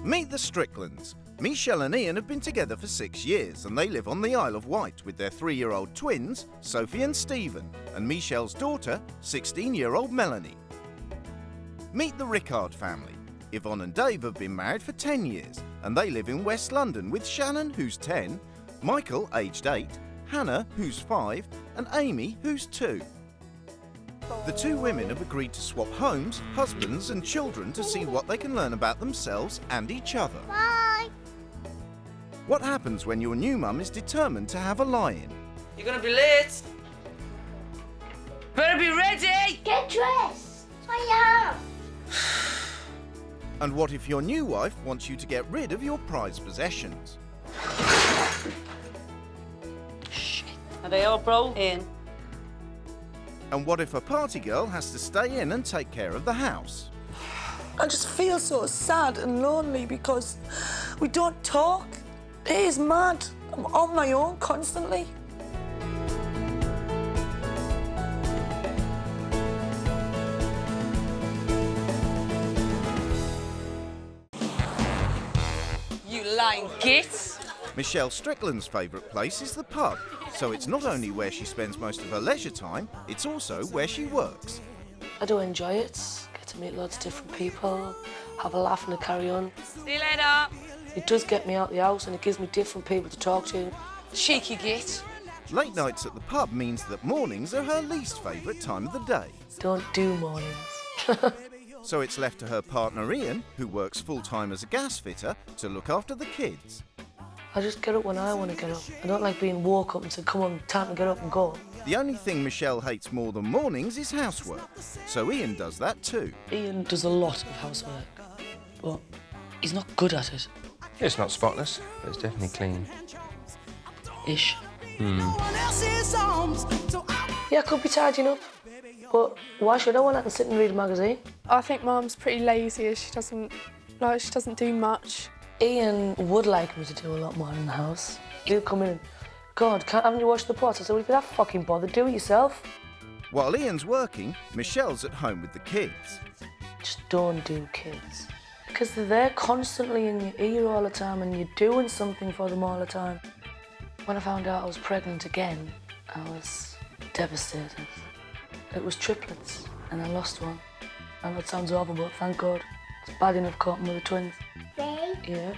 Meet the Stricklands. Michelle and Ian have been together for 6 years and they live on the Isle of Wight with their 3-year-old twins, Sophie and Stephen, and Michelle's daughter, 16-year-old Melanie. Meet the Rickard family. Yvonne and Dave have been married for 10 years and they live in West London with Shannon, who's 10, Michael, aged 8, Hannah, who's 5, and Amy, who's 2. The two women have agreed to swap homes, husbands and children to see what they can learn about themselves and each other. Bye! What happens when your new mum is determined to have a lie-in? You're gonna be late. Better be ready! Get dressed! I am! And what if your new wife wants you to get rid of your prized possessions? Shit. Are they all broke in? And what if a party girl has to stay in and take care of the house? I just feel so sad and lonely because we don't talk. It is mad. I'm on my own constantly. You lying git. Michelle Strickland's favourite place is the pub, so it's not only where she spends most of her leisure time, it's also where she works. I do enjoy it. Get to meet lots of different people, have a laugh and a carry on. See you later. It does get me out the house and it gives me different people to talk to. Cheeky git. Late nights at the pub means that mornings are her least favourite time of the day. Don't do mornings. So it's left to her partner Ian, who works full-time as a gas fitter, to look after the kids. I just get up when I want to get up. I don't like being woke up and said, come on, time to get up and go. The only thing Michelle hates more than mornings is housework, so Ian does that too. Ian does a lot of housework, but he's not good at it. It's not spotless, but it's definitely clean. Ish. Yeah, I could be tidying up, but why should I want to sit and read a magazine? I think Mum's pretty lazy. She doesn't do much. Ian would like me to do a lot more in the house. He'll come in and, God, haven't you washed the pots? I said, well, if you're that fucking bothered, do it yourself. While Ian's working, Michelle's at home with the kids. Just don't do kids. Because they're there constantly in your ear all the time and you're doing something for them all the time. When I found out I was pregnant again, I was devastated. It was triplets and I lost one. I know it sounds awful, but thank God. It's bad enough coping with the twins. 3, Yeah.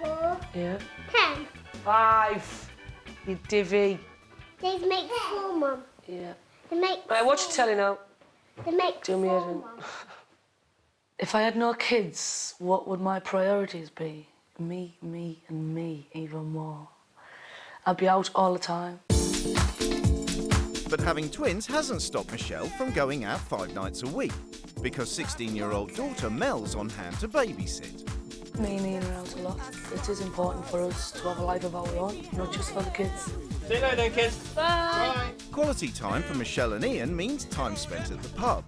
4, Yeah. 10. 5. You divvy. These make 4, Mum. Yeah. They make Right, what you telling now? They make Do me 4, head in. Mum. If I had no kids, what would my priorities be? Me, me, and me even more. I'd be out all the time. But having twins hasn't stopped Michelle from going out 5 nights a week, because 16-year-old daughter Mel's on hand to babysit. Me and Ian are out a lot. It is important for us to have a life of our own, not just for the kids. See you later then, kids. Bye. Quality time for Michelle and Ian means time spent at the pub.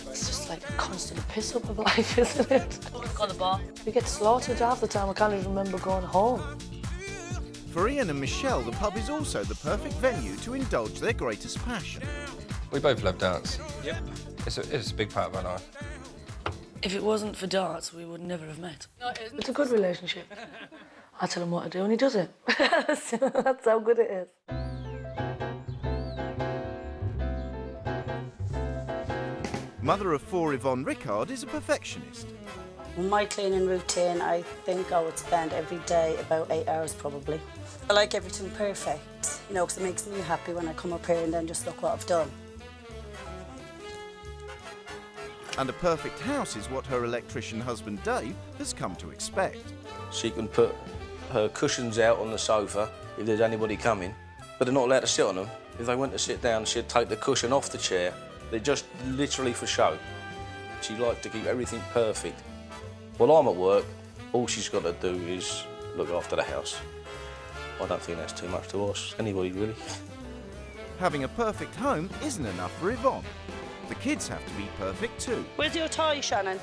It's just like a constant piss-up of life, isn't it? Go to the bar. We get slaughtered half the time. I can't even remember going home. For Ian and Michelle, the pub is also the perfect venue to indulge their greatest passion. We both love dance. Yep. It's a big part of our life. If it wasn't for darts, we would never have met. No, it isn't. It's a good relationship. I tell him what to do and he does it. That's how good it is. Mother of 4 Yvonne Rickard is a perfectionist. My cleaning routine, I think I would spend every day about 8 hours probably. I like everything perfect, you know, because it makes me happy when I come up here and then just look what I've done. And a perfect house is what her electrician husband Dave has come to expect. She can put her cushions out on the sofa if there's anybody coming, but they're not allowed to sit on them. If they went to sit down, she'd take the cushion off the chair. They're just literally for show. She likes to keep everything perfect. While I'm at work, all she's got to do is look after the house. I don't think that's too much to ask anybody, really. Having a perfect home isn't enough for Yvonne. The kids have to be perfect too. Where's your tie, Shannon?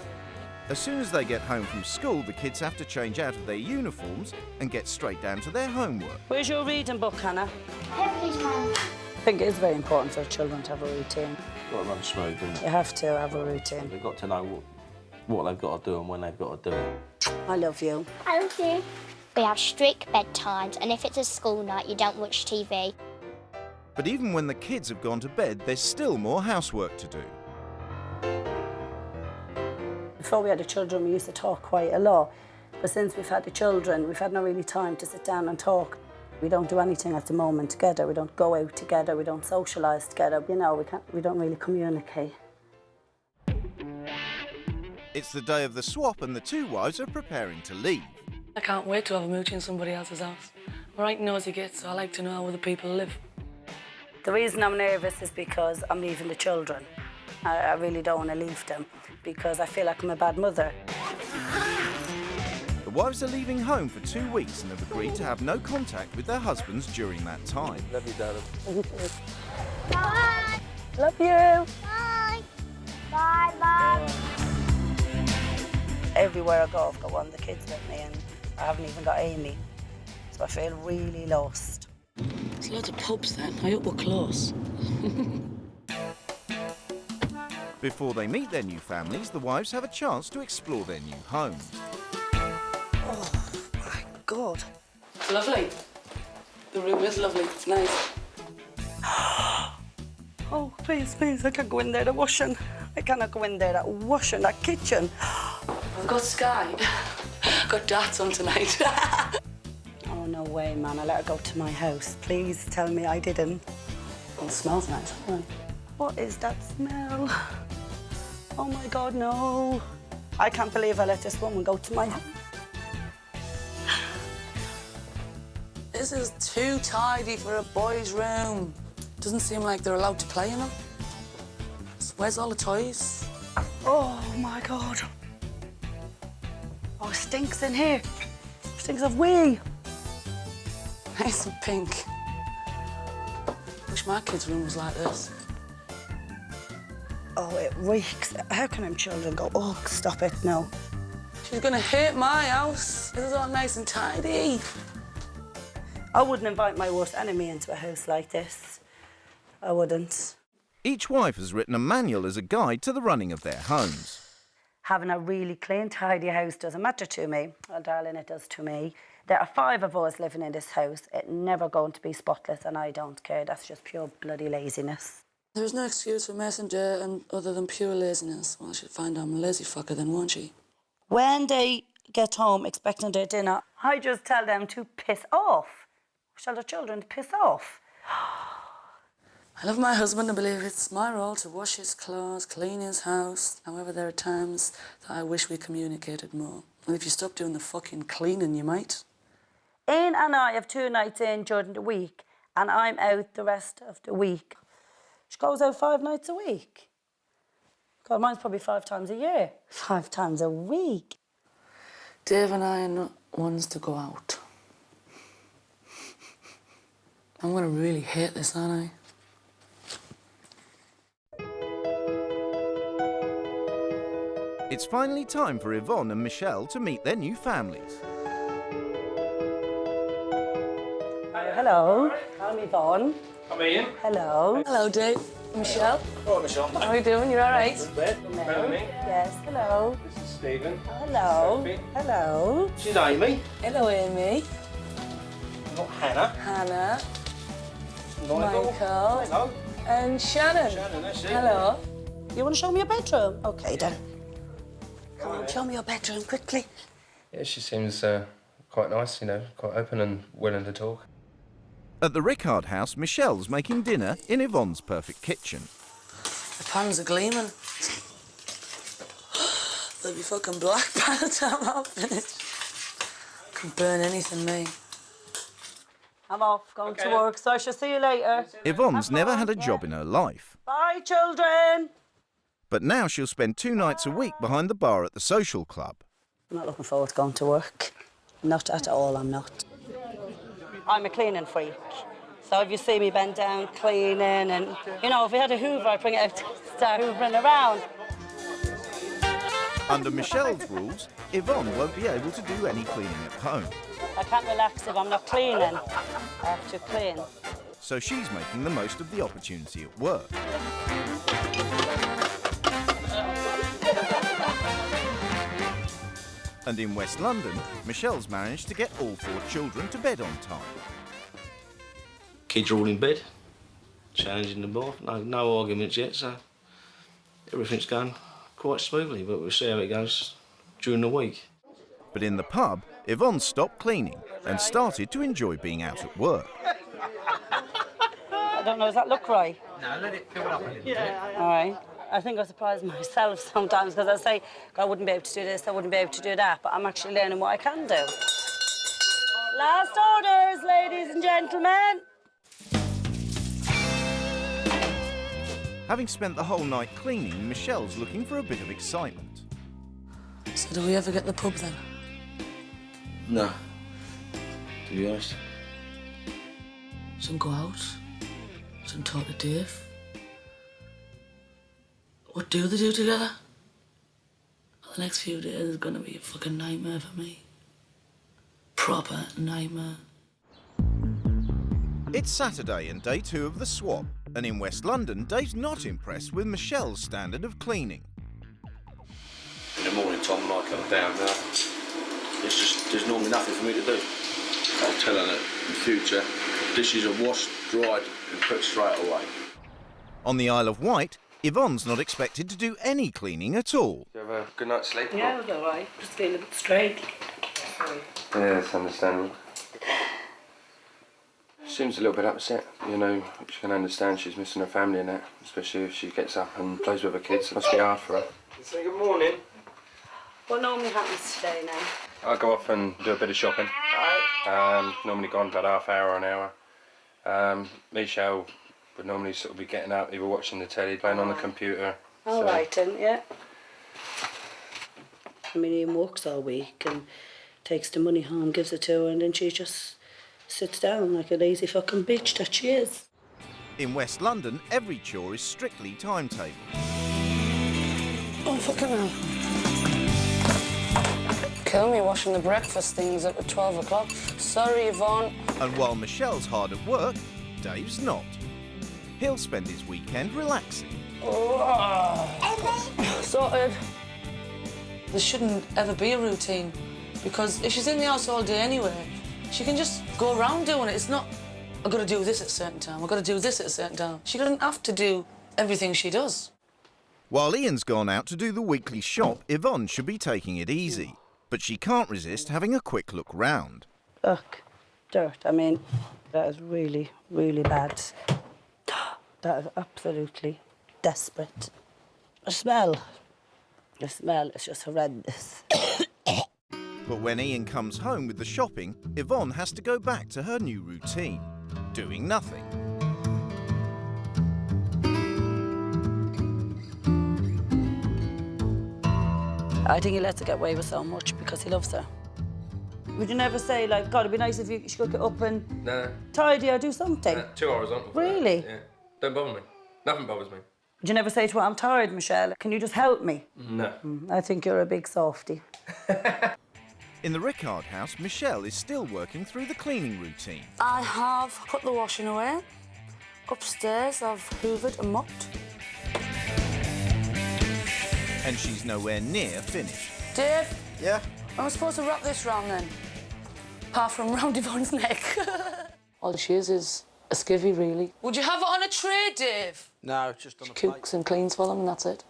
As soon as they get home from school, the kids have to change out of their uniforms and get straight down to their homework. Where's your reading book, Hannah? Everybody's Mum. I think it is very important for children to have a routine. Got to run smooth, haven't You have to have a routine. They've got to know what they've got to do and when they've got to do it. I love you. I love you. We have strict bedtimes, and if it's a school night, you don't watch TV. But even when the kids have gone to bed, there's still more housework to do. Before we had the children, we used to talk quite a lot. But since we've had the children, we've had no really time to sit down and talk. We don't do anything at the moment together. We don't go out together. We don't socialise together. You know, we don't really communicate. It's the day of the swap and the two wives are preparing to leave. I can't wait to have a mooch in somebody else's house. I'm right nosy git, so I like to know how other people live. The reason I'm nervous is because I'm leaving the children. I really don't want to leave them because I feel like I'm a bad mother. The wives are leaving home for 2 weeks and have agreed to have no contact with their husbands during that time. Love you, darling. Bye. Love you. Bye. Bye, Mum. Everywhere I go, I've got one of the kids with me and I haven't even got Amy. So I feel really lost. There's loads of pubs then. I hope we're close. Before they meet their new families, the wives have a chance to explore their new homes. Oh, my God. It's lovely. The room is lovely. It's nice. Oh, please, please, I can't go in there, the washing. I cannot go in there, that washing, that kitchen. I've got Sky. Got darts on tonight. Oh, no way, man. I let her go to my house. Please tell me I didn't. It smells nice. What is that smell? Oh, my God, no. I can't believe I let this woman go to my house. This is too tidy for a boy's room. Doesn't seem like they're allowed to play in them. Where's all the toys? Oh, my God. Oh, it stinks in here. It stinks of wee. Nice and pink. Wish my kids' room was like this. Oh, it reeks. How can them children go, oh, stop it, no. She's gonna hit my house. This is all nice and tidy. I wouldn't invite my worst enemy into a house like this. I wouldn't. Each wife has written a manual as a guide to the running of their homes. Having a really clean, tidy house doesn't matter to me. Well, darling, it does to me. There are 5 of us living in this house. It's never going to be spotless, and I don't care. That's just pure bloody laziness. There's no excuse for messenger and other than pure laziness. Well, she'll find I'm a lazy fucker then, won't she? When they get home expecting their dinner, I just tell them to piss off. Tell the children to piss off. I love my husband and believe it's my role to wash his clothes, clean his house. However, there are times that I wish we communicated more. And if you stop doing the fucking cleaning, you might. Ian and I have 2 nights in during the week, and I'm out the rest of the week. She goes out 5 nights a week. God, mine's probably 5 times a year. 5 times a week. Dave and I are not ones to go out. I'm gonna really hate this, aren't I? It's finally time for Yvonne and Michelle to meet their new families. Hello, I'm Yvonne. I'm Ian. Hello. Hello, Dave. Michelle. Hello, Michelle. How are you doing? You all right? Hello, me. Yes, hello. This is Stephen. Hello. Sophie. Hello. She's Amy. Hello, Amy. Not Hannah. Hannah. Michael. Hello. And Shannon. Shannon, that's it. Hello. You want to show me your bedroom? Okay, then. Come on, show me your bedroom quickly. Yeah, she seems quite nice, you know, quite open and willing to talk. At the Rickard house, Michelle's making dinner in Yvonne's perfect kitchen. The pans are gleaming. They'll be fucking black by the time I'm finished. Can burn anything, me. I'm off, going to work, so I shall see you later. Yvonne's never had a job in her life, Bye, children. but now she'll spend 2 nights a week behind the bar at the social club. I'm not looking forward to going to work. Not at all, I'm not. I'm a cleaning freak. So if you see me bend down cleaning and, you know, if we had a hoover, I'd bring it out to start hoovering around. Under Michelle's rules, Yvonne won't be able to do any cleaning at home, I can't relax if I'm not cleaning. I have to clean. so she's making the most of the opportunity at work. And in West London, Michelle's managed to get all 4 children to bed on time. Kids are all in bed, challenging the bar. No arguments yet, so everything's going quite smoothly, but we'll see how it goes during the week. But in the pub, Yvonne stopped cleaning and started to enjoy being out at work. I don't know, does that look right? No, let it fill up a little bit. All right. I think I surprise myself sometimes because I say, I wouldn't be able to do this, I wouldn't be able to do that, but I'm actually learning what I can do. Last orders, ladies and gentlemen. Having spent the whole night cleaning, Michelle's looking for a bit of excitement. So do we ever get the pub then? No, to be honest. Some go out, some talk to Dave. What do they do together? The next few days is gonna be a fucking nightmare for me. Proper nightmare. It's Saturday and day 2 of the swap, and in West London, Dave's not impressed with Michelle's standard of cleaning. In the morning time when I come down, there's normally nothing for me to do. I'll tell her that in the future, dishes are washed, dried and put straight away. On the Isle of Wight, Yvonne's not expected to do any cleaning at all. Do you have a good night's sleep? Yeah, it was all right. Just feeling a bit strange. Yeah, that's understandable. Seems a little bit upset, you know. She can understand she's missing her family and that, especially if she gets up and plays with her kids. It must be hard for her. Say good morning. What normally happens today now? I go off and do a bit of shopping. Normally gone about half hour or an hour. Michelle would normally sort of be getting up, either watching the telly, playing on the computer. All right then, yeah. I mean, Ian works all week and takes the money home, gives it to her, and then she just sits down like a lazy fucking bitch that she is. In West London, every chore is strictly timetabled. Oh, fucking hell. Kill me washing the breakfast things up at 12 o'clock. Sorry, Yvonne. And while Michelle's hard at work, Dave's not. He'll spend his weekend relaxing. Sorted. There shouldn't ever be a routine, because if she's in the house all day anyway, she can just go around doing it. It's not, I've got to do this at a certain time, I've got to do this at a certain time. She doesn't have to do everything she does. While Ian's gone out to do the weekly shop, Yvonne should be taking it easy. But she can't resist having a quick look round. Look, dirt. I mean, that is really, really bad. That is absolutely desperate. The smell is just horrendous. But when Ian comes home with the shopping, Yvonne has to go back to her new routine, doing nothing. I think he lets her get away with so much because he loves her. Would you never say, like, God, it'd be nice if you could get up and tidy or do something? 2 horizontal. Really? Yeah. Don't bother me. Nothing bothers me. Would you never say to her, I'm tired, Michelle, can you just help me? No. I think you're a big softie. In the Rickard house, Michelle is still working through the cleaning routine. I have put the washing away. Upstairs, I've hoovered and mopped. And she's nowhere near finished. Dave? Yeah? I'm supposed to wrap this round then? Apart from round Yvonne's neck. All she is a skivvy, really. Would you have it on a tray, Dave? No, just on a She cooks and cleans for them and that's it.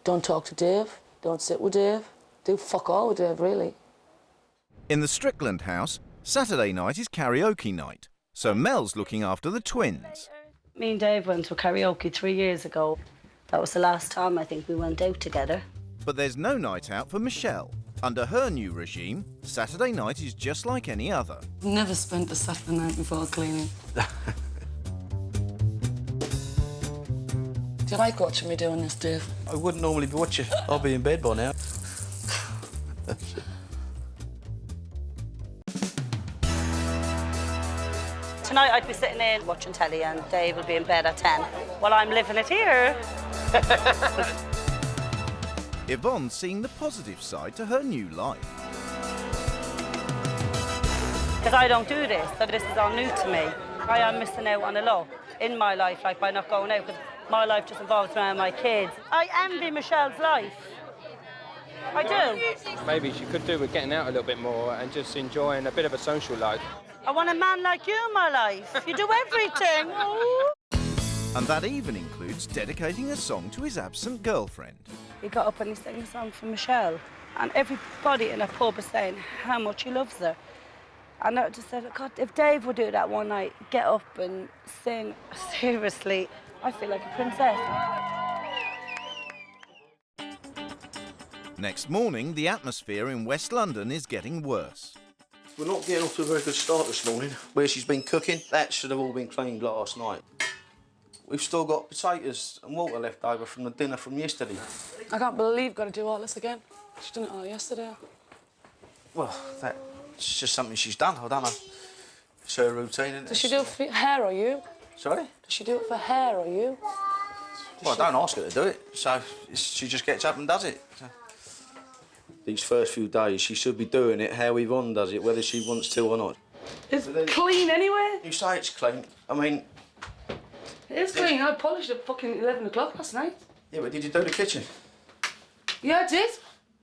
Don't talk to Dave. Don't sit with Dave. Do fuck all with Dave, really. In the Strickland house, Saturday night is karaoke night, so Mel's looking after the twins. Me and Dave went to karaoke 3 years ago. That was the last time I think we went out together. But there's no night out for Michelle. Under her new regime, Saturday night is just like any other. Never spent a Saturday night before cleaning. Do you like watching me doing this, Dave? I wouldn't normally be watching. I'll be in bed by now. Tonight I'd be sitting in watching telly and Dave will be in bed at 10. Well, I'm living it here. Yvonne's seeing the positive side to her new life. Because I don't do this, so this is all new to me. I am missing out on a lot in my life, like by not going out, because my life just involves around my kids. I envy Michelle's life. I do. Maybe she could do with getting out a little bit more and just enjoying a bit of a social life. I want a man like you in my life. You do everything. And that even includes dedicating a song to his absent girlfriend. He got up and he sang a song for Michelle. And everybody in a pub is saying how much he loves her. And I just said, God, if Dave would do that one night, get up and sing, seriously, I feel like a princess. Next morning, the atmosphere in West London is getting worse. We're not getting off to a very good start this morning. Where she's been cooking, that should have all been cleaned last night. We've still got potatoes and water left over from the dinner from yesterday. I can't believe you've got to do all this again. She's done it all yesterday. Well, that's just something she's done. I don't know. It's her routine, isn't it? Does she do it for hair or you? Sorry? Does she do it for hair or you? Well, I don't ask her to do it, so she just gets up and does it. So. These first few days, she should be doing it how Yvonne does it, whether she wants to or not. It's clean anyway. You say it's clean. I mean... It is clean. I polished it fucking 11 o'clock last night. Yeah, but did you do the kitchen? Yeah, I did.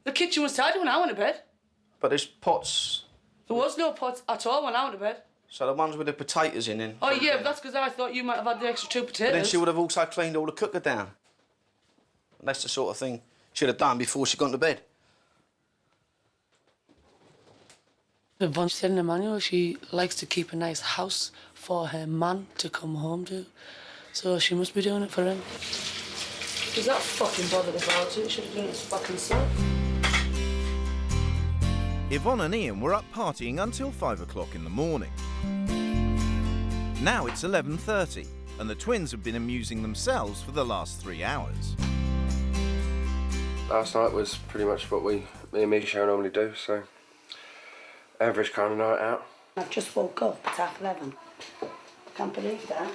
The kitchen was tidy when I went to bed. But there's pots. There was no pots at all when I went to bed. So the ones with the potatoes in then. Oh, yeah, but that's because I thought you might have had the extra 2 potatoes. But then she would have also cleaned all the cooker down. And that's the sort of thing she'd have done before she got to bed. Yvonne said in the manual she likes to keep a nice house for her man to come home to. So she must be doing it for him. He's not fucking bothered about it. Should have done it his fucking self. Yvonne and Ian were up partying until 5 o'clock in the morning. Now it's 11:30 and the twins have been amusing themselves for the last 3 hours. Last night was pretty much what me and Michelle normally do, so average kind of night out. I've just woke up, it's 11:30. Can't believe that.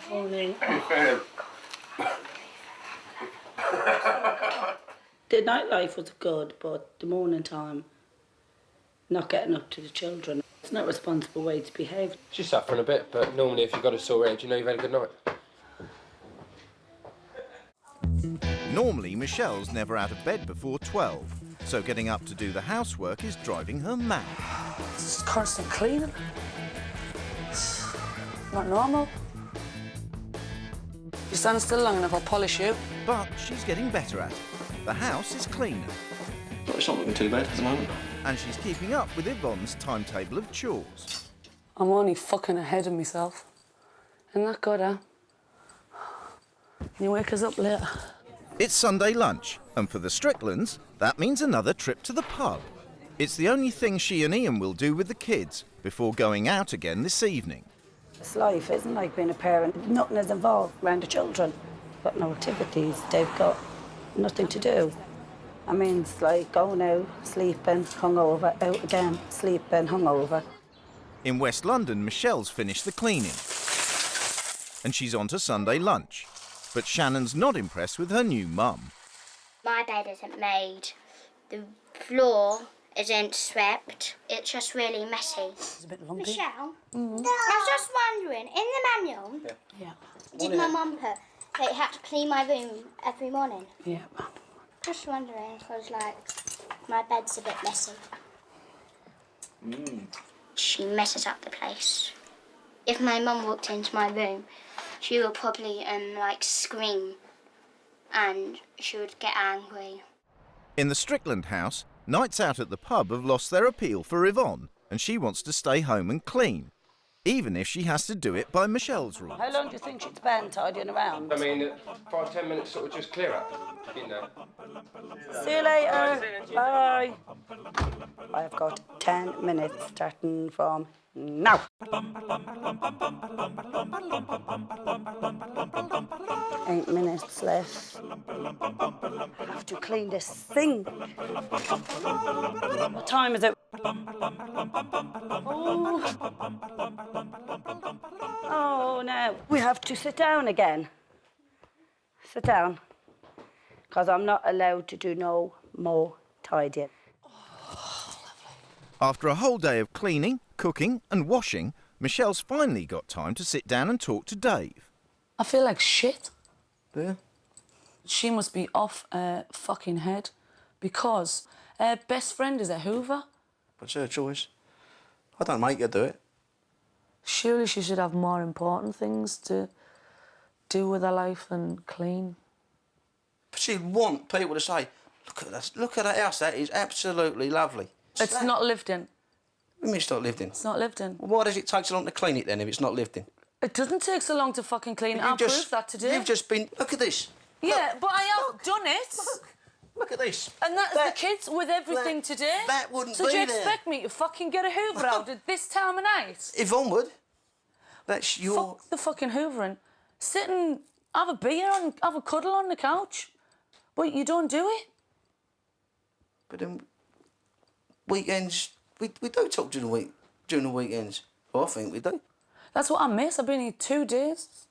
Morning. The nightlife was good, but the morning time, not getting up to the children, it's not a responsible way to behave. She's suffering a bit, but normally if you've got a sore head, you know you've had a good night. Normally, Michelle's never out of bed before 12, so getting up to do the housework is driving her mad. It's constant cleaning. It's not normal. You stand still long enough, I'll polish you. But she's getting better at it. The house is cleaner. But it's not looking too bad at the moment. And she's keeping up with Yvonne's timetable of chores. I'm only fucking ahead of myself. Isn't that good, huh? Can you wake us up later? It's Sunday lunch, and for the Stricklands, that means another trip to the pub. It's the only thing she and Ian will do with the kids before going out again this evening. It's life, isn't like being a parent. Nothing is involved around the children. Got no activities, they've got nothing to do. I mean, it's like going out, sleeping, hungover, out again, sleeping, hungover. In West London, Michelle's finished the cleaning. And she's on to Sunday lunch. But Shannon's not impressed with her new mum. My bed isn't made. The floor isn't swept. It's just really messy. It's a bit lumpy. Michelle, I was just wondering, in the manual, did my mum put that you had to clean my room every morning? Yeah. Just wondering, because, like, my bed's a bit messy. She messes up the place. If my mum walked into my room, she would probably, like, scream and she would get angry. In the Strickland house, nights out at the pub have lost their appeal for Yvonne, and she wants to stay home and clean, even if she has to do it by Michelle's rules. How long do you think she'd spend tidying around? I mean, 5-10 minutes sort of just clear up, you know. See you later. Bye. I have got 10 minutes starting from now. 8 minutes left. I have to clean this thing. What time is it? Oh no. We have to sit down again. Sit down. Because I'm not allowed to do no more tidying. After a whole day of cleaning, cooking and washing, Michelle's finally got time to sit down and talk to Dave. I feel like shit. Yeah? She must be off her fucking head. because her best friend is a hoover. But it's her choice. I don't make her do it. Surely she should have more important things to do with her life than clean. But she'd want people to say, look at that, look at that house, that is absolutely lovely. It's not lived in. What do you mean it's not lived in? It's not lived in. Well, why does it take so long to clean it then if it's not lived in? It doesn't take so long to fucking clean it. I'll prove that today. You've just been... Look at this. Yeah, but I have done it. Look at this. And that's the kids with everything today. That wouldn't so be do you there. expect me to fucking get a hoover out at this time of night? Yvonne would. That's your... Fuck the fucking hoovering. Sit and have a beer and have a cuddle on the couch. But you don't do it. But then weekends... We do talk during the week, during the weekends. Well, I think we do. That's what I miss. I've been here 2 days.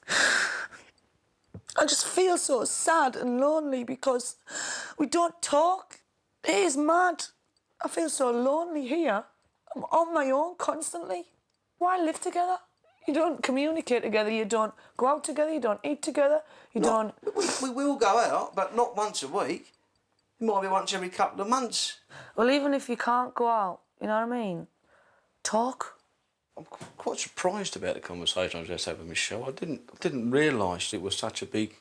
I just feel so sad and lonely because we don't talk. It is mad. I feel so lonely here. I'm on my own constantly. Why live together? You don't communicate together, you don't go out together, you don't eat together, you don't... We will go out, but not once a week. It might be once every couple of months. Well, even if you can't go out, you know what I mean? Talk. I'm quite surprised about the conversation I just had with Michelle. I didn't realise it was such a big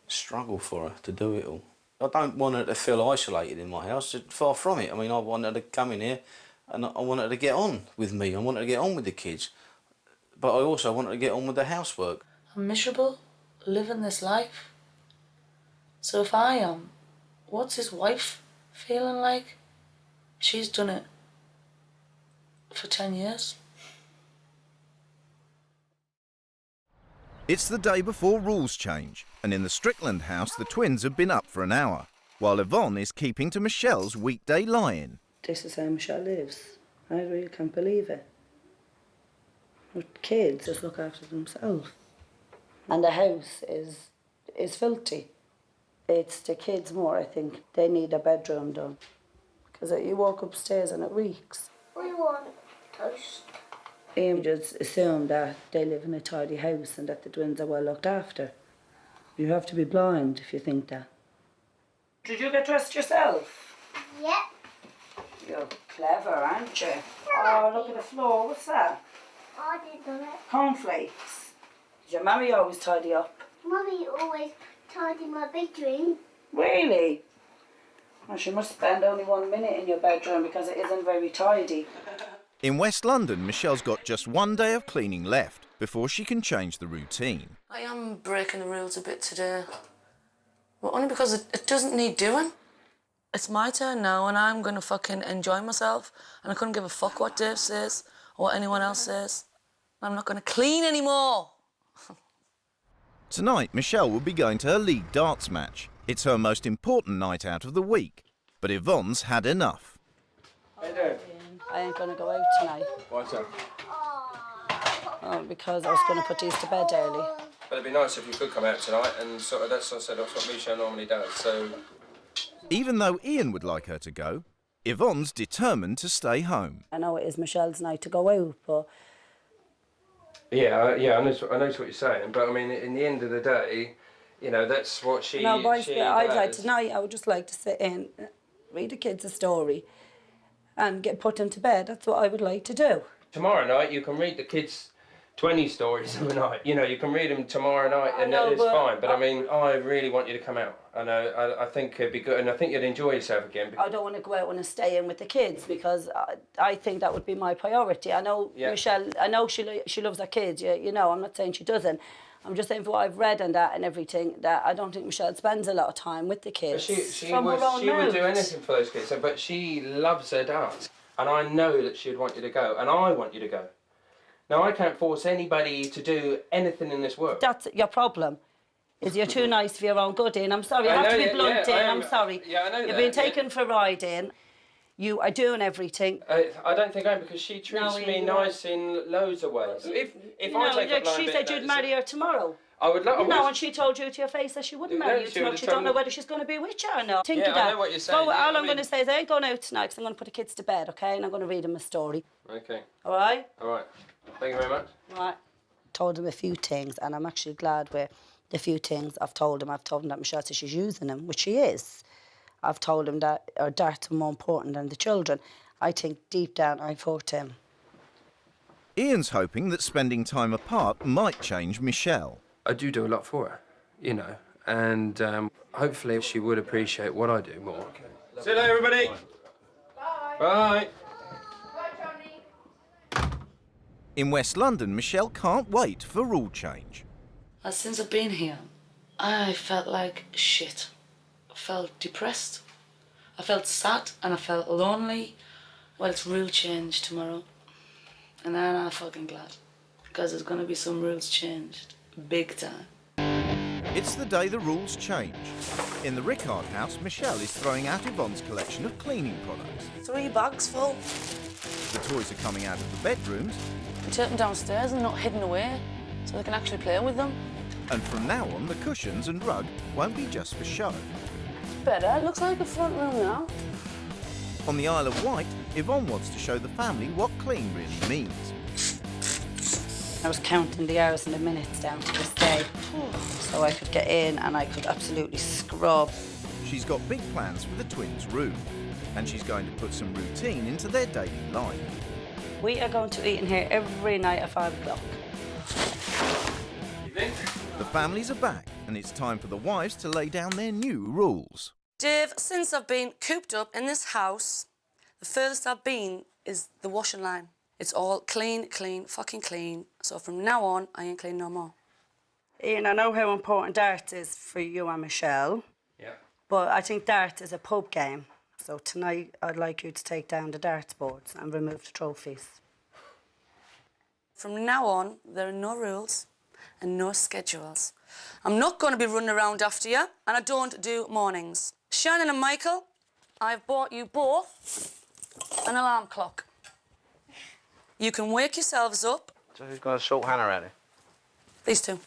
struggle for her to do it all. I don't want her to feel isolated in my house. Far from it. I mean, I want her to come in here and I want her to get on with me. I want her to get on with the kids. But I also want her to get on with the housework. I'm miserable, living this life. So if I am, what's his wife feeling like? She's done it for 10 years. It's the day before rules change, and in the Strickland house the twins have been up for an hour, while Yvonne is keeping to Michelle's weekday lie-in. This is how Michelle lives. I really can't believe it. With kids just look after themselves. And the house is filthy. It's the kids more, I think. They need a bedroom done. Because you walk upstairs and it reeks. We want toast. You just assume that they live in a tidy house and that the twins are well looked after. You have to be blind if you think that. Did you get dressed yourself? Yep. You're clever, aren't you? Oh, look at the floor. What's that? I did do it. Cornflakes. Did your mummy always tidy up? Mummy always tidy my bedroom. Really? Well, she must spend only 1 minute in your bedroom because it isn't very tidy. In West London, Michelle's got just 1 day of cleaning left before she can change the routine. I am breaking the rules a bit today. Well, only because it doesn't need doing. It's my turn now and I'm going to fucking enjoy myself and I couldn't give a fuck what Dave says or what anyone else says. I'm not going to clean anymore. Tonight, Michelle will be going to her league darts match. It's her most important night out of the week, but Yvonne's had enough. How you doing? I ain't going to go out tonight. Why so? Oh, because I was going to put these to bed early. But it'd be nice if you could come out tonight, and sort of that's what Michelle normally does. So, Even though Ian would like her to go, Yvonne's determined to stay home. I know it is Michelle's night to go out, but... yeah, I know what you're saying. But I mean, in the end of the day, you know, that's what she. No, boys, she I'd like does. tonight, I would just like to sit in, read the kids a story and get put into bed. That's what I would like to do. Tomorrow night, you can read the kids 20 stories of a night. You know, you can read them tomorrow night, and it's fine. But I mean, I really want you to come out. I think it'd be good, and I think you'd enjoy yourself again. I don't want to go out and stay in with the kids because I think that would be my priority. I know Michelle, I know she loves her kids, you know, I'm not saying she doesn't. I'm just saying for what I've read and that and everything, that I don't think Michelle spends a lot of time with the kids. She would do anything for those kids, but she loves her darts. And I know that she'd want you to go, and I want you to go. Now, I can't force anybody to do anything in this work. That's your problem. Is you're too nice for your own good, Ian. I'm sorry, I have to be blunt, Ian. I'm sorry. Yeah, I know You're that, being taken for a ride, Ian. You are doing everything. I don't think I am, because she treats me nice in loads of ways. If I take up she said you'd marry her tomorrow. I would love. No, and she told you to your face that she wouldn't marry you tomorrow. She don't know whether she's going to be with you or not. Think of that. I know what you're saying. So all I'm going to say is I ain't going out tonight because I'm going to put the kids to bed, okay? And I'm going to read them a story. Okay. All right? All right. Thank you very much. All right. Told them a few things, and I'm actually glad a few things. I've told him that Michelle says she's using him, which she is. I've told him that our darts are more important than the children. I think deep down I've hurt him. Ian's hoping that spending time apart might change Michelle. I do a lot for her, you know, and hopefully she would appreciate what I do more. See you later, everybody. Bye. Bye. In West London, Michelle can't wait for rule change. Since I've been here, I felt like shit. I felt depressed. I felt sad and I felt lonely. Well, it's rule change tomorrow. And I'm fucking glad. Because there's going to be some rules changed. Big time. It's the day the rules change. In the Rickard house, Michelle is throwing out Yvonne's collection of cleaning products. 3 bags full. The toys are coming out of the bedrooms. We take them downstairs and not hidden away, so they can actually play with them. And from now on, the cushions and rug won't be just for show. Better, it looks like a front room now. On the Isle of Wight, Yvonne wants to show the family what clean really means. I was counting the hours and the minutes down to this day, so I could get in and I could absolutely scrub. She's got big plans for the twins' room, and she's going to put some routine into their daily life. We are going to eat in here every night at 5 o'clock. The families are back, and it's time for the wives to lay down their new rules. Dave, since I've been cooped up in this house, the furthest I've been is the washing line. It's all clean, clean, fucking clean. So from now on, I ain't clean no more. Ian, I know how important darts is for you and Michelle. Yeah. But I think darts is a pub game. So tonight, I'd like you to take down the darts boards and remove the trophies. From now on, there are no rules and no schedules. I'm not going to be running around after you, and I don't do mornings. Shannon and Michael, I've bought you both an alarm clock. You can wake yourselves up. So who's going to sort Hannah out here? These two.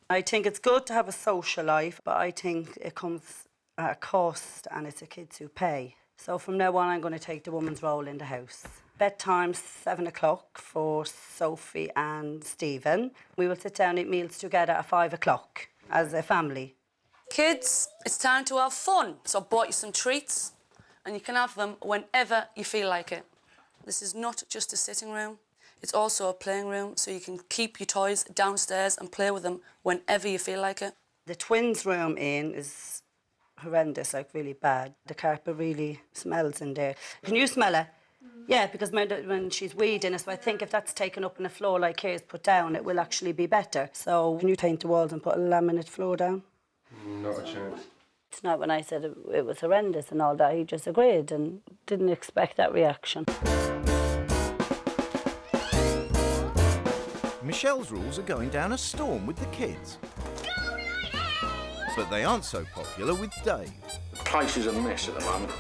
I think it's good to have a social life, but I think it comes at a cost and it's the kids who pay. So from now on, I'm going to take the woman's role in the house. Bedtime, 7 o'clock for Sophie and Stephen. We will sit down and eat meals together at 5 o'clock as a family. Kids, it's time to have fun. So I bought you some treats, and you can have them whenever you feel like it. This is not just a sitting room. It's also a playing room, so you can keep your toys downstairs and play with them whenever you feel like it. The twins' room is horrendous, like really bad. The carpet really smells in there. Can you smell it? Yeah, because when she's weeding, so I think if that's taken up on the floor like here is put down, it will actually be better. So can you paint the walls and put a laminate floor down? Not a chance. Tonight when I said it was horrendous and all that, he just agreed and didn't expect that reaction. Michelle's rules are going down a storm with the kids. But they aren't so popular with Dave. The place is a mess at the moment.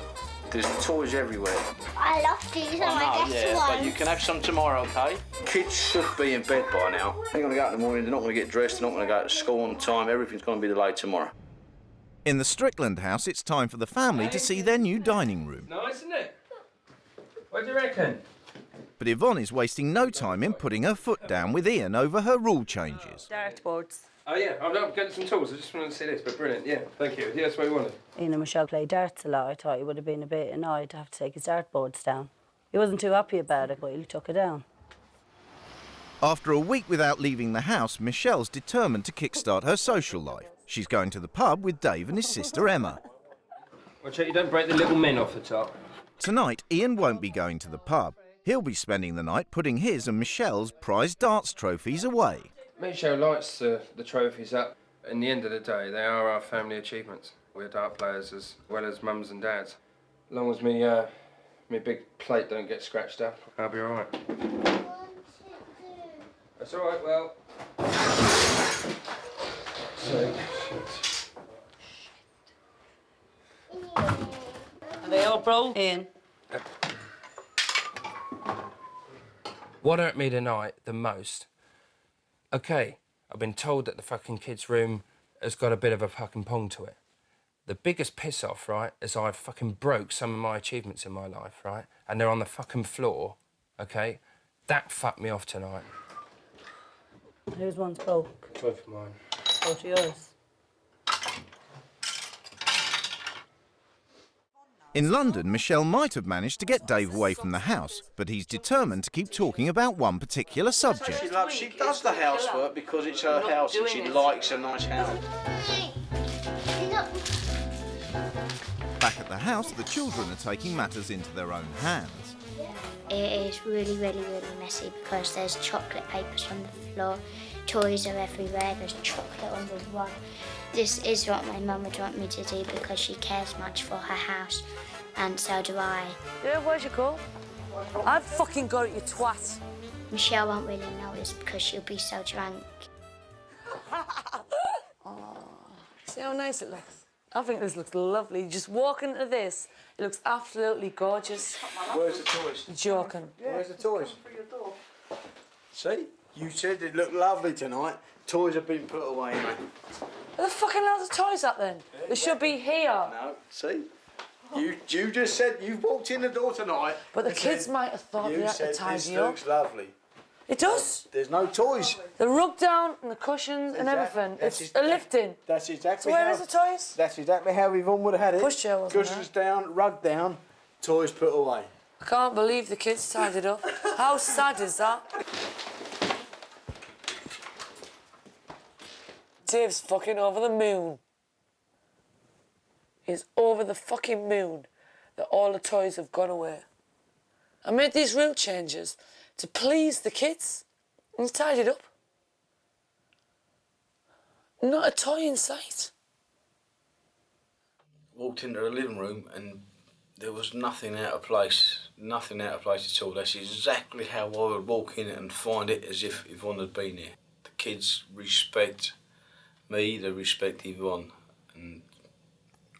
There's toys everywhere. I love these, I guess but one. you can have some tomorrow, OK? Kids should be in bed by now. They're going to go out in the morning, they're not going to get dressed, they're not going to go to school on time, everything's going to be delayed tomorrow. In the Strickland house, it's time for the family to see their new dining room. Nice, isn't it? What do you reckon? But Yvonne is wasting no time in putting her foot down with Ian over her rule changes. Dartboards. Oh, yeah, I'm getting some tools. I just wanted to see this, but brilliant. Yeah, thank you. Yeah, that's what we wanted. Ian and Michelle play darts a lot. I thought he would have been a bit annoyed to have to take his dartboards down. He wasn't too happy about it, but he took it down. After a week without leaving the house, Michelle's determined to kickstart her social life. She's going to the pub with Dave and his sister Emma. Watch out, you don't break the little men off the top. Tonight, Ian won't be going to the pub. He'll be spending the night putting his and Michelle's prized darts trophies away. Michelle lights the trophies up. In the end of the day, they are our family achievements. We're dart players as well as mums and dads. As long as me big plate don't get scratched up, I'll be all right. That's all right, well. So, Are they all broke? Ian. What hurt me tonight the most? Okay, I've been told that the fucking kids' room has got a bit of a fucking pong to it. The biggest piss off, right, is I fucking broke some of my achievements in my life, right? And they're on the fucking floor, okay? That fucked me off tonight. Whose one's broke? Both of mine. go to yours. In London, Michelle might have managed to get Dave away from the house, but he's determined to keep talking about one particular subject. She does the housework because it's her house and she likes a nice house. Back at the house, the children are taking matters into their own hands. It is really, really, really messy because there's chocolate papers on the floor, toys are everywhere, there's chocolate on the wall. This is what my mum would want me to do because she cares much for her house, and so do I. Yeah, where's your call? I've fucking got it, you twat. Michelle won't really notice because she'll be so drunk. See how nice it looks? I think this looks lovely. Just walk into this, it looks absolutely gorgeous. Where's the toys? You're joking. Where's the toys? See? You said it looked lovely tonight. Toys have been put away, mate. Where the fucking hell's the toys at then? They should be here. No, see? You just said you walked in the door tonight. But the kids might have thought they had to tidy up. This looks lovely. It does. There's no toys. The rug down and the cushions and everything. It's a lifting. That's exactly So where is the toys? That's exactly how Yvonne would have had it. Pushchair wasn't Cushions down, rug down, toys put away. I can't believe the kids tidied up. How sad is that? Dave's fucking over the moon. He's over the fucking moon that all the toys have gone away. I made these rule changes to please the kids, and he's tidied up. Not a toy in sight. Walked into the living room and there was nothing out of place. Nothing out of place at all. That's exactly how I would walk in and find it as if Yvonne had been here. The kids respect me, they respect Yvonne, and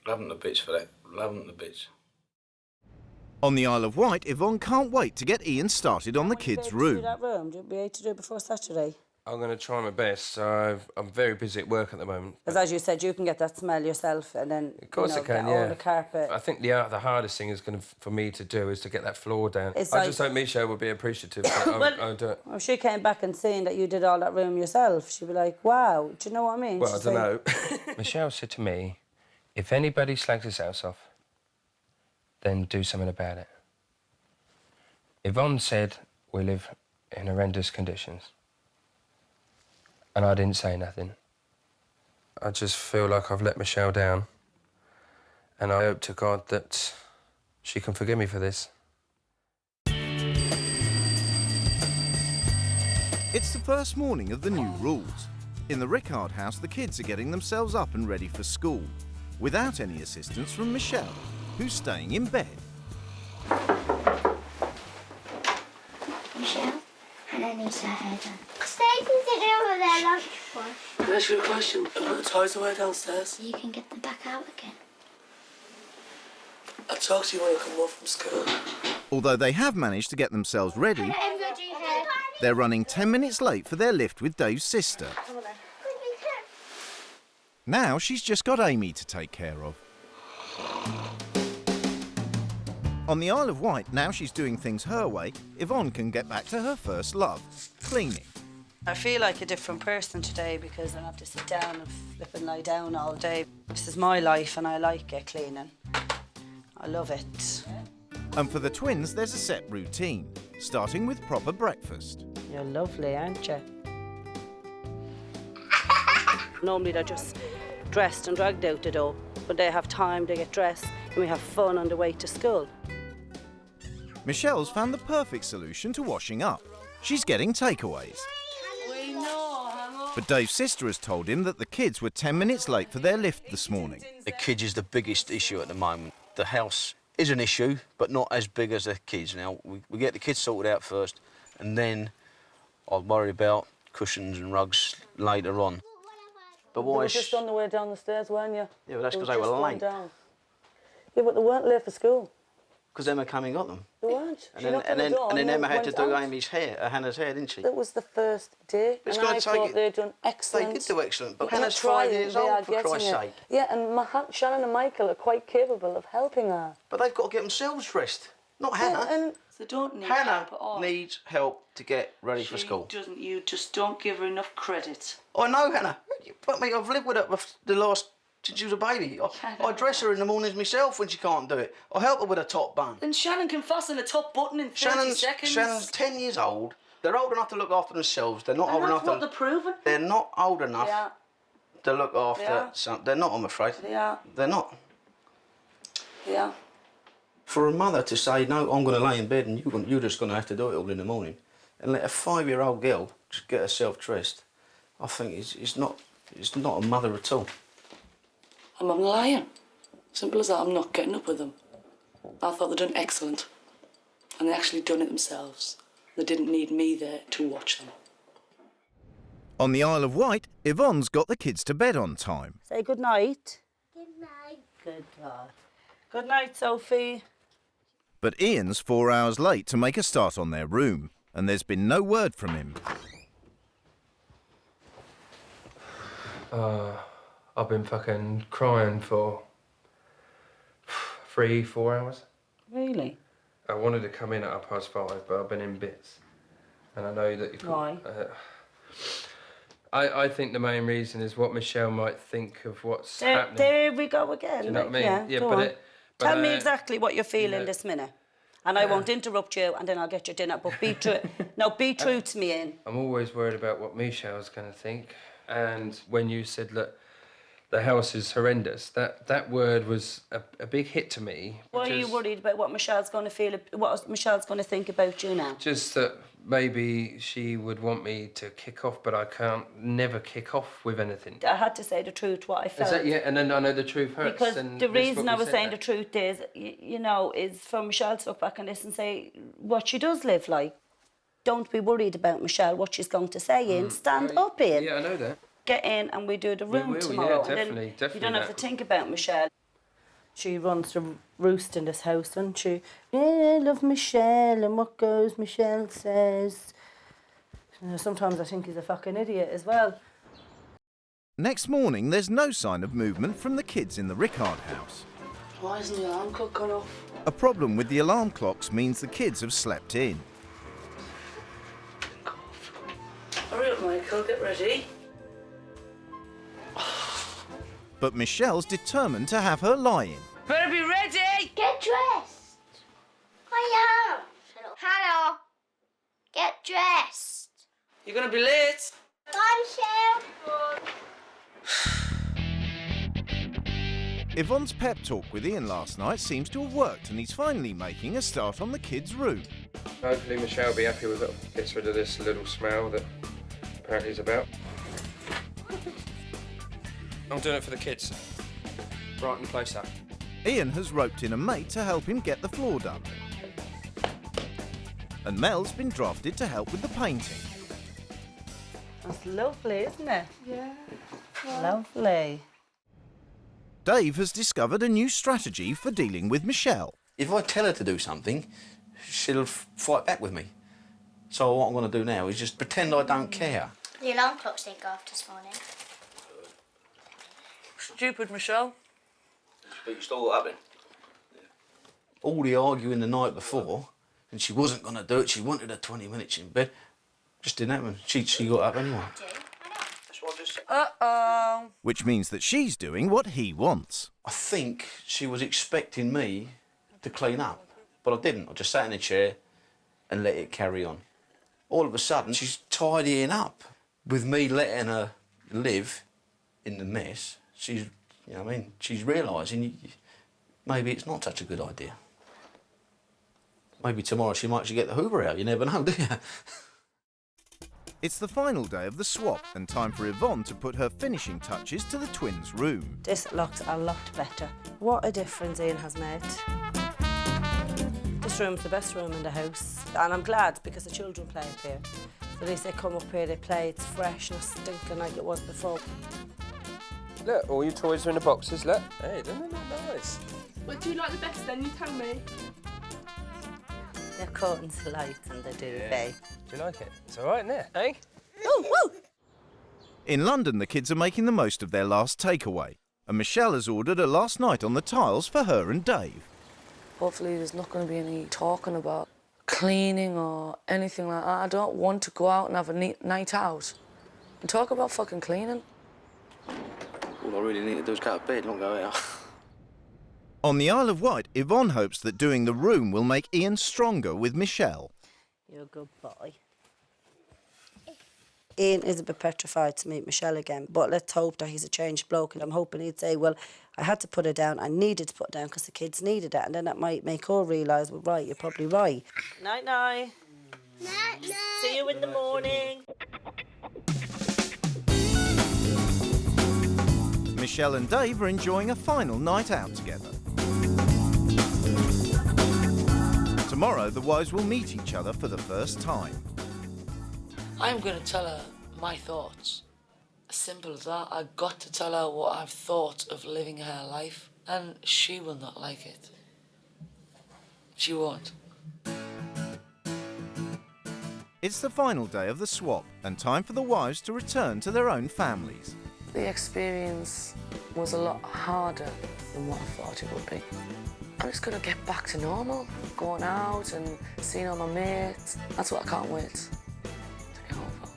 love them to bits for that. Love them to bits. On the Isle of Wight, Yvonne can't wait to get Ian started on the kids' room. That room, do you be able to do it before Saturday? I'm going to try my best. So I'm very busy at work at the moment. Because as you said, you can get that smell yourself, and then Of course I can, get all the carpet. I think the hardest thing is for me to do is to get that floor down. It's I like- just hope Michelle would be appreciative. I'll do it. Well, if she came back and saying that you did all that room yourself, she'd be like, wow, do you know what I mean? Well, I She'd don't say- know. Michelle said to me, if anybody slags his house off, then do something about it. Yvonne said we live in horrendous conditions. And I didn't say nothing. I just feel like I've let Michelle down. And I hope to God that she can forgive me for this. It's the first morning of the new rules. In the Rickard house, the kids are getting themselves up and ready for school, without any assistance from Michelle, who's staying in bed. Michelle, Hannah needs her hair done. Stacey's sitting over their lunch box. Can I ask you a question? Are the toys away downstairs? You can get them back out again. I'll talk to you when I come home from school. Although they have managed to get themselves ready, they're running 10 minutes late for their lift with Dave's sister. Now she's just got Amy to take care of. On the Isle of Wight, now she's doing things her way, Yvonne can get back to her first love, cleaning. I feel like a different person today because I don't have to sit down and flip and lie down all day. This is my life and I like it, cleaning. I love it. And for the twins, there's a set routine, starting with proper breakfast. You're lovely, aren't you? Normally they're just dressed and dragged out the door, but they have time, they get dressed, and we have fun on the way to school. Michelle's found the perfect solution to washing up. She's getting takeaways. We know, But Dave's sister has told him that the kids were 10 minutes late for their lift this morning. The kids is the biggest issue at the moment. The house is an issue, but not as big as the kids. Now, we get the kids sorted out first, and then I'll worry about cushions and rugs later on. But You why were is... just on the way down the stairs, weren't you? Yeah, but that's They because they were just going late. down. Yeah, but they weren't late for school. Because Emma came and got them. They weren't. And She then, knocked on the door and then Emma had to went do out. Amy's hair, Hannah's hair, didn't she? It was the first day, It's and gonna I take thought it- they'd done excellent. They did do excellent, but They're Hannah's trying, 5 years they are old, for getting Christ's it. sake. Yeah, and Shannon and Michael are quite capable of helping her. But they've got to get themselves dressed, not Hannah. And They don't need Hannah help at all. needs help to get ready for She school. doesn't. You just don't give her enough credit. I know, Hannah. Who But mate, I've lived with her for the last... since she was a baby. I dress her in the mornings myself when she can't do it. I help her with a top bun. Then Shannon can fasten a top button in 30 seconds. Shannon's 10 years old. They're old enough to look after themselves. They're not old enough to... That's what they're proving. They're not old enough to look after... They're not, I'm afraid. They are. They're not. They are. For a mother to say, no, I'm going to lay in bed and you're just going to have to do it all in the morning, and let a 5-year-old girl just get herself dressed, I think it's not a mother at all. I'm lying. Simple as that, I'm not getting up with them. I thought they'd done excellent. And they actually done it themselves. They didn't need me there to watch them. On the Isle of Wight, Yvonne's got the kids to bed on time. Say good night. Good night. Good God. Good night, Sophie. But Ian's 4 hours late to make a start on their room, and there's been no word from him. I've been fucking crying for 3-4 hours. Really? I wanted to come in at 5:30, but I've been in bits. And I know that you could... Why? I think the main reason is what Michelle might think of what's happening. There we go again. Do you know what I mean? Yeah, go on. But Tell me exactly what you're feeling this minute. And I won't interrupt you, and then I'll get your dinner. But be true. No, be true to me, Ian. I'm always worried about what Michelle's going to think. And when you said, look, the house is horrendous, that word was a big hit to me. Why are you worried about what Michelle's going to feel, what Michelle's going to think about you now? Just that maybe she would want me to kick off, but I can't never kick off with anything. I had to say the truth, what I felt. Is that, yeah, and then I know the truth hurts. Because and the reason I was saying that. the truth is, you know, is for Michelle to look back on this and say what she does live like. Don't be worried about Michelle, what she's going to say, Ian. Stand up, Ian. Yeah, I know that. Get in and we do the room will, tomorrow. yeah, definitely, and then you don't have to that. think about Michelle. She runs the roost in this house, doesn't she? Yeah, I love Michelle, and what goes Michelle says. You know, sometimes I think he's a fucking idiot as well. Next morning, there's no sign of movement from the kids in the Rickard house. Why isn't the alarm clock gone off? A problem with the alarm clocks means the kids have slept in. Hurry up, Michael, get ready. But Michelle's determined to have her lie in. Better be ready. Get dressed. I am. Hello. Get dressed. You're going to be late. Bye, Michelle. Yvonne's pep talk with Ian last night seems to have worked, and he's finally making a start on the kids' room. Hopefully Michelle will be happy with it. Gets rid of this little smell that apparently is about. I'm doing it for the kids. Brighten the place up. Ian has roped in a mate to help him get the floor done. And Mel's been drafted to help with the painting. That's lovely, isn't it? Yeah. Lovely. Dave has discovered a new strategy for dealing with Michelle. If I tell her to do something, she'll fight back with me. So what I'm going to do now is just pretend I don't care. The alarm clocks didn't go off this morning. Stupid, Michelle. But you still got up then? All the arguing the night before, and she wasn't going to do it, she wanted her 20 minutes in bed, just didn't happen. She got up anyway. That's what I just said. Uh-oh. Which means that she's doing what he wants. I think she was expecting me to clean up, but I didn't. I just sat in a chair and let it carry on. All of a sudden, she's tidying up. With me letting her live in the mess, she's, you know what I mean, she's realising maybe it's not such a good idea. Maybe tomorrow she might actually get the Hoover out, you never know, do you? It's the final day of the swap and time for Yvonne to put her finishing touches to the twins' room. This looks a lot better. What a difference Ian has made. This room's the best room in the house, and I'm glad because the children play up here. So at least they come up here, they play, it's fresh, not stinking like it was before. Look, all your toys are in the boxes, look. Hey, doesn't that look nice? What do you like the best then? You tell me. Their curtains are light and they do, they. Do you like it? It's all right in there, eh? Woo, woo! In London, the kids are making the most of their last takeaway, and Michelle has ordered a last night on the tiles for her and Dave. Hopefully there's not going to be any talking about cleaning or anything like that. I don't want to go out and have a night out and talk about fucking cleaning. All I really need to do is go to bed, not go out. On the Isle of Wight, Yvonne hopes that doing the room will make Ian stronger with Michelle. You're a good boy. Ian is a bit petrified to meet Michelle again, but let's hope that he's a changed bloke, and I'm hoping he'd say, well, I had to put it down, I needed to put it down because the kids needed it, and then that might make her realise, well, right, you're probably right. Night-night. Night-night. See you in the morning. Michelle and Dave are enjoying a final night out together. Tomorrow, the wives will meet each other for the first time. I'm going to tell her my thoughts. As simple as that. I've got to tell her what I've thought of living her life, and she will not like it. She won't. It's the final day of the swap and time for the wives to return to their own families. The experience was a lot harder than what I thought it would be. I'm just going to get back to normal, going out and seeing all my mates. That's what I can't wait to get home for.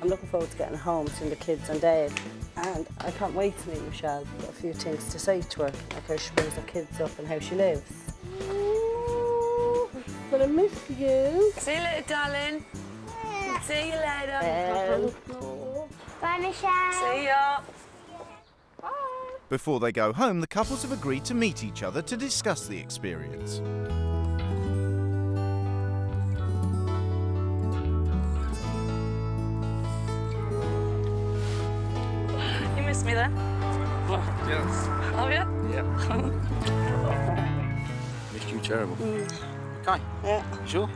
I'm looking forward to getting home, seeing the kids and Dave. And I can't wait to meet Michelle. I've got a few things to say to her, like how she brings her kids up and how she lives. But I miss you. See you later, darling. See you later. Bye, Michelle. See ya. Before they go home, the couples have agreed to meet each other to discuss the experience. You miss me then? Yes. Have you? Yeah. Missed you terrible. Okay. Yeah. Sure?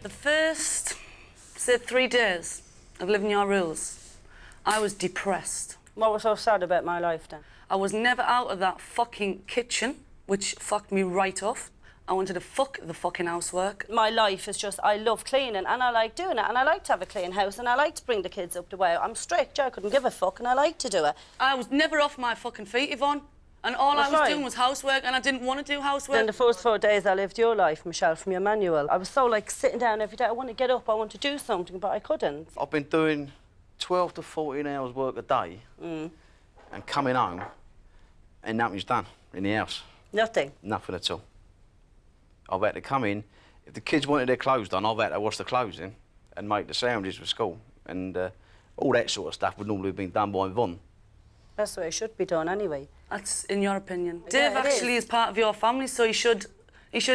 The first, say, 3 days of living your rules, I was depressed. What was so sad about my life then? I was never out of that fucking kitchen, which fucked me right off. I wanted to fuck the fucking housework. My life is just, I love cleaning and I like doing it, and I like to have a clean house and I like to bring the kids up the way. I'm strict, I couldn't give a fuck, and I like to do it. I was never off my fucking feet, Yvonne. And all That's I was right. doing was housework, and I didn't want to do housework. In the first 4 days I lived your life, Michelle, from your manual. I was so like sitting down every day, I want to get up, I want to do something, but I couldn't. I've been doing 12 to 14 hours work a day and coming home and nothing's done in the house. Nothing. Nothing at all. I've had to come in. If the kids wanted their clothes done, I've had to wash the clothes in and make the sandwiches for school. And all that sort of stuff would normally have been done by Yvonne. That's the way it should be done anyway. That's in your opinion. Yeah, Dave it actually is. is part of your family, so he should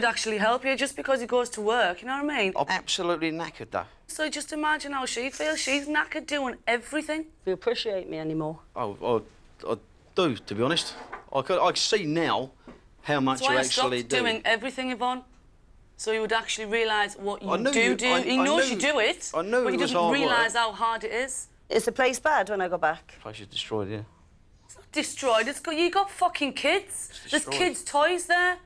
actually help you just because he goes to work, you know what I mean? I'm absolutely knackered, though. So just imagine how she feels. She's knackered doing everything. Do you appreciate me anymore? I do, to be honest. I see now how much That's why you I actually stopped do. doing everything, Yvonne. So you would actually realise what you I knew do. you- He I knows knew- you do it, I knew but it he was doesn't hard realise work. how hard it is. Is the place bad when I go back? The place is destroyed, yeah. It's not destroyed. You got fucking kids. There's destroyed. kids' toys there.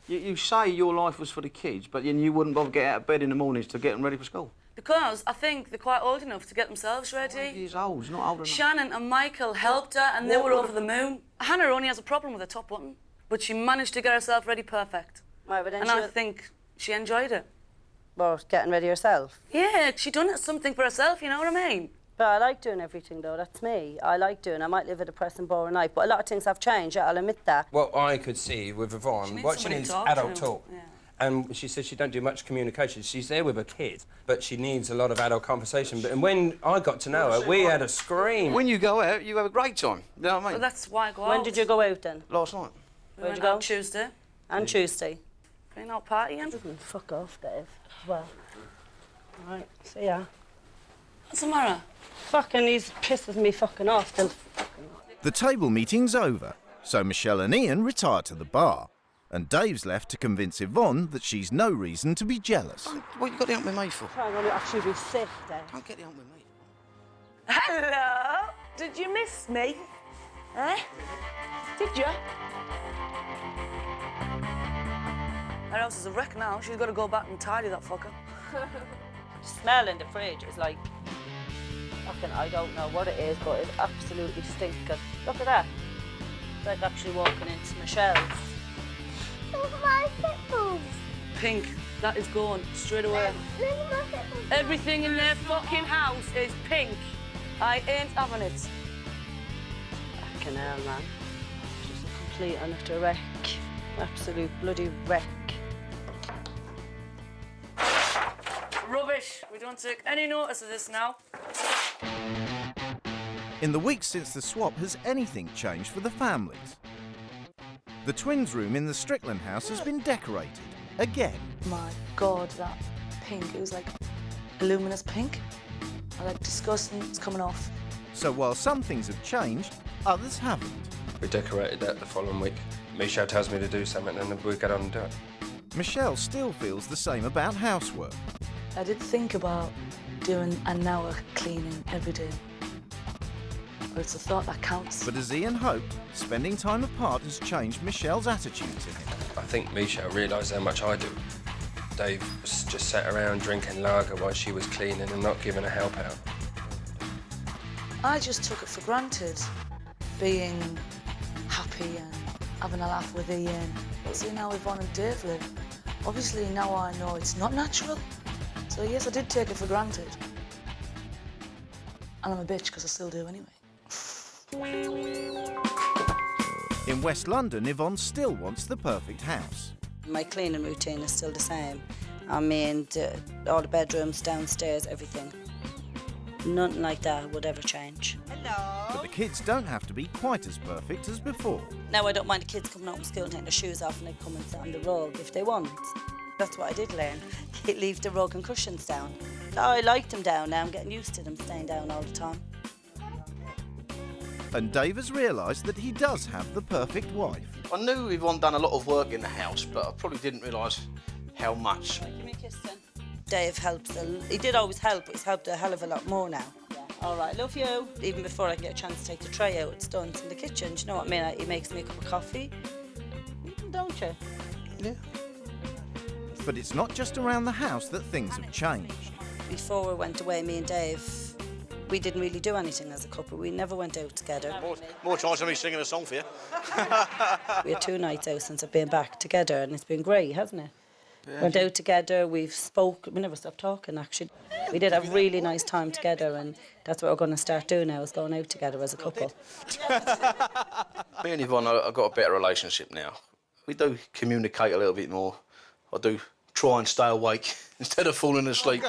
You say your life was for the kids, but then you wouldn't bother get out of bed in the mornings to get them ready for school. Because I think they're quite old enough to get themselves ready. He's old, he's not old enough. Shannon and Michael helped her and they were over the moon. Hannah only has a problem with her top button, but she managed to get herself ready perfect. Right, but then And she I was- think she enjoyed it. Well, getting ready yourself. Yeah, she done something for herself, you know what I mean? But I like doing everything, though. That's me. I like doing. I might live a depressing, boring life, but a lot of things have changed. Yeah, I'll admit that. What I could see with Yvonne, needs what she somebody needs to talk adult to. talk. Yeah. And she says she don't do much communication. She's there with a kid, but she needs a lot of adult conversation. And when I got to know her, we had a scream. When you go out, you have a great time. You know what I mean? Well, that's why I go out. When did you go out then? Last night. We Where'd went you go? out Tuesday. And Tuesday. Been out partying. Fuck off, Dave. Well, all right. See ya. What's the matter? Fucking, he's pisses me fucking off. Till fucking. The table meeting's over, so Michelle and Ian retire to the bar. And Dave's left to convince Yvonne that she's no reason to be jealous. What you got the hump with me for? I'm going to actually be sick, Dave. Don't get the hump with me. Hello? Did you miss me? Eh? Did you? Her house is a wreck now. She's got to go back and tidy that fucker. Smell in the fridge is like, fucking, I don't know what it is, but it's absolutely stinking. Look at that. It's like actually walking into Michelle's. Look at my pitbulls. Pink. That is gone straight away. Everything in their fucking house is pink. I ain't having it. Fucking hell, man. Just a complete and utter wreck. Absolute bloody wreck. Rubbish. We don't take any notice of this now. In the weeks since the swap, has anything changed for the families? The twins' room in the Strickland house has been decorated again. My God, that pink. It was like a luminous pink. I like disgusting. It's coming off. So while some things have changed, others haven't. We decorated that the following week. Michelle tells me to do something and then we get on and do it. Michelle still feels the same about housework. I did think about doing an hour cleaning every day. But it's a thought that counts. But as Ian hoped, spending time apart has changed Michelle's attitude to him. I think Michelle realised how much I do. Dave was just sat around drinking lager while she was cleaning and not giving a help out. I just took it for granted, being happy and having a laugh with Ian. But see, now Yvonne and Dave live. Obviously, now I know it's not natural. So yes, I did take it for granted. And I'm a bitch, because I still do anyway. In West London, Yvonne still wants the perfect house. My cleaning routine is still the same. I mean, all the bedrooms, downstairs, everything. Nothing like that would ever change. But the kids don't have to be quite as perfect as before. Now I don't mind the kids coming home from school and taking their shoes off and they come and sit on the rug if they want. That's what I did learn. Leave the rug and cushions down. I like them down now. I'm getting used to them staying down all the time. And Dave has realised that he does have the perfect wife. I knew Yvonne done a lot of work in the house, but I probably didn't realise how much. Give me a kiss then. Dave helps. He did always help, but he's helped a hell of a lot more now. Yeah. All right, love you. Even before I can get a chance to take the tray out, it's done. It's in the kitchen. Do you know what I mean? He makes me a cup of coffee. Don't you? Yeah. But it's not just around the house that things have changed. Before we went away, me and Dave, we didn't really do anything as a couple. We never went out together. More chance of me singing a song for you. We had 2 nights out since I've been back together, and it's been great, hasn't it? Yeah. Went out together, we've spoke, we never stopped talking, actually. We did have a really nice time together, and that's what we're going to start doing now, is going out together as a couple. Me and Yvonne, I've got a better relationship now. We do communicate a little bit more. I do try and stay awake instead of falling asleep.